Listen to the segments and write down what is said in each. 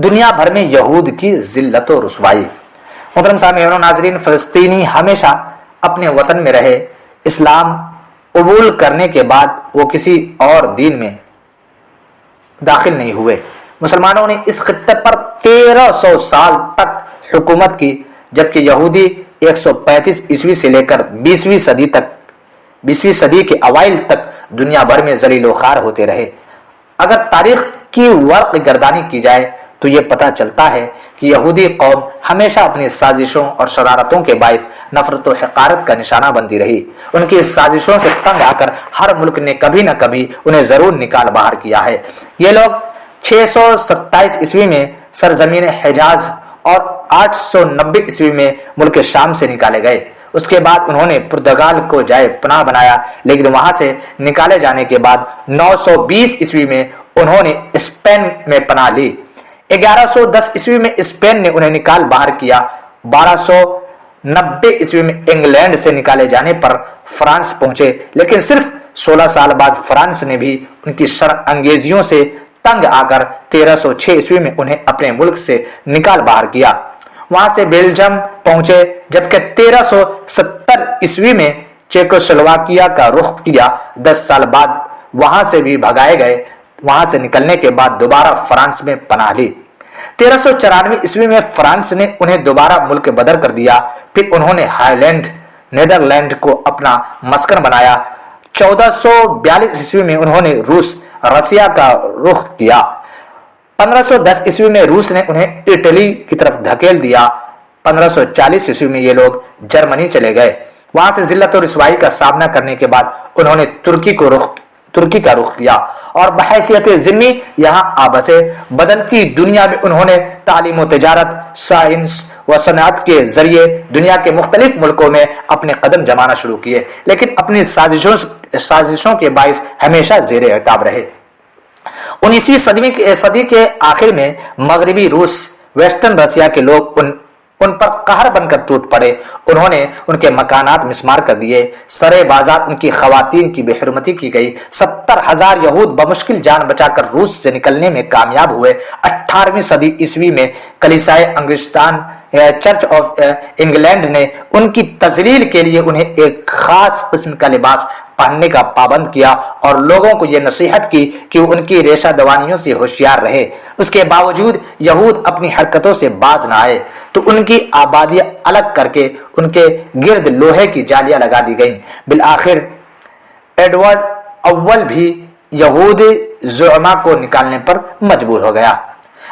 دنیا بھر میں یہود کی ذلت و رسوائی۔ محترم سامعین و ناظرین، فلسطینی ہمیشہ اپنے وطن میں رہے، اسلام قبول کرنے کے بعد وہ کسی اور دین میں داخل نہیں ہوئے۔ مسلمانوں نے اس خطے پر 1300 سال تک حکومت کی، جبکہ یہودی 135 عیسوی سے لے کر 20ویں صدی کے اوائل تک دنیا بھر میں ذلیل و خوار ہوتے رہے۔ اگر تاریخ کی ورق گردانی کی جائے تو یہ پتہ چلتا ہے کہ یہودی قوم ہمیشہ اپنی سازشوں اور شرارتوں کے باعث نفرت و حقارت کا نشانہ بنتی رہی۔ ان کی اس سازشوں سے تنگ آ کر ہر ملک نے کبھی نہ کبھی انہیں ضرور نکال باہر کیا ہے۔ یہ لوگ 627 عیسوی میں سرزمین حجاز اور 890 عیسوی میں ملک شام سے نکالے گئے۔ اس کے بعد انہوں نے پرتگال کو جائے پناہ بنایا، لیکن وہاں سے نکالے جانے کے بعد 920 عیسوی میں انہوں نے اسپین میں پناہ لی۔ 1110 عیسوی میں اسپین نے انہیں نکال باہر کیا۔ 1290 عیسوی میں انگلینڈ سے نکالے جانے پر فرانس پہنچے، لیکن صرف 16 سال بعد فرانس نے بھی ان کی شر انگیزیوں سے تنگ آ کر 1306 عیسوی میں انہیں اپنے ملک سے نکال باہر کیا۔ وہاں سے بیلجیم پہنچے، جبکہ 1370 عیسوی میں چیکوسلواکیا کا رخ کیا۔ 10 سال بعد وہاں سے بھی بھگائے گئے۔ وہاں سے نکلنے کے بعد دوبارہ فرانس میں پناہ لی۔ 1394 عیسوی میں فرانس نے انہیں دوبارہ ملک بدر کر دیا۔ پھر انہوں نے ہالینڈ نیدرلینڈ کو اپنا مسکن بنایا۔ 1442 عیسوی میں انہوں نے رسیا کا رخ کیا۔ 1510 عیسوی میں روس نے انہیں اٹلی کی طرف دھکیل دیا۔ 1540 عیسوی میں یہ لوگ جرمنی چلے گئے۔ وہاں سے ذلت و رسوائی کا سامنا کرنے کے بعد انہوں نے ترکی کا رخ کیا اور بحیثیت ذمی یہاں آ بسے۔ بدلتی دنیا میں انہوں نے تعلیم و تجارت، سائنس و صنعت کے ذریعے دنیا کے مختلف ملکوں میں اپنے قدم جمانا شروع کیے، لیکن اپنی سازشوں کے باعث ہمیشہ زیر عتاب رہے۔ 19ویں صدی کے آخر میں مغربی روس، ویسٹرن رشیا کے لوگ ان پر قہر بن کر ٹوٹ پڑے۔ انہوں نے ان کے مکانات مسمار کر دیے، سرے بازار ان کی خواتین کی بے حرمتی کی گئی۔ 70,000 یہود بمشکل جان بچا کر روس سے نکلنے میں کامیاب ہوئے۔ 18ویں صدی عیسوی میں کلیسائے انگلستان، چرچ آف انگلینڈ نے ان کی تذلیل کے لیے انہیں ایک خاص قسم کا لباس پہننے کا پابند کیا اور لوگوں کو یہ نصیحت کی کہ وہ ان کی ریشہ دوانیوں سے ہوشیار رہے۔ اس کے باوجود یہود اپنی حرکتوں سے باز نہ آئے تو ان کی آبادیاں الگ کر کے ان کے گرد لوہے کی جالیاں لگا دی گئیں۔ بالآخر ایڈورڈ اول بھی یہودی زعما کو نکالنے پر مجبور ہو گیا۔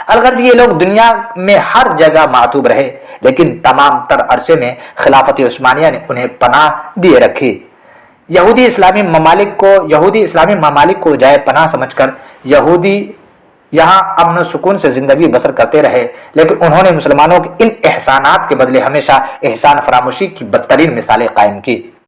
الغرض یہ لوگ دنیا میں ہر جگہ معتوب رہے، لیکن تمام تر عرصے میں خلافت عثمانیہ نے انہیں پناہ دیے رکھی۔ یہودی اسلامی ممالک کو جائے پناہ سمجھ کر یہودی یہاں امن و سکون سے زندگی بسر کرتے رہے، لیکن انہوں نے مسلمانوں کے ان احسانات کے بدلے ہمیشہ احسان فراموشی کی بدترین مثالیں قائم کی۔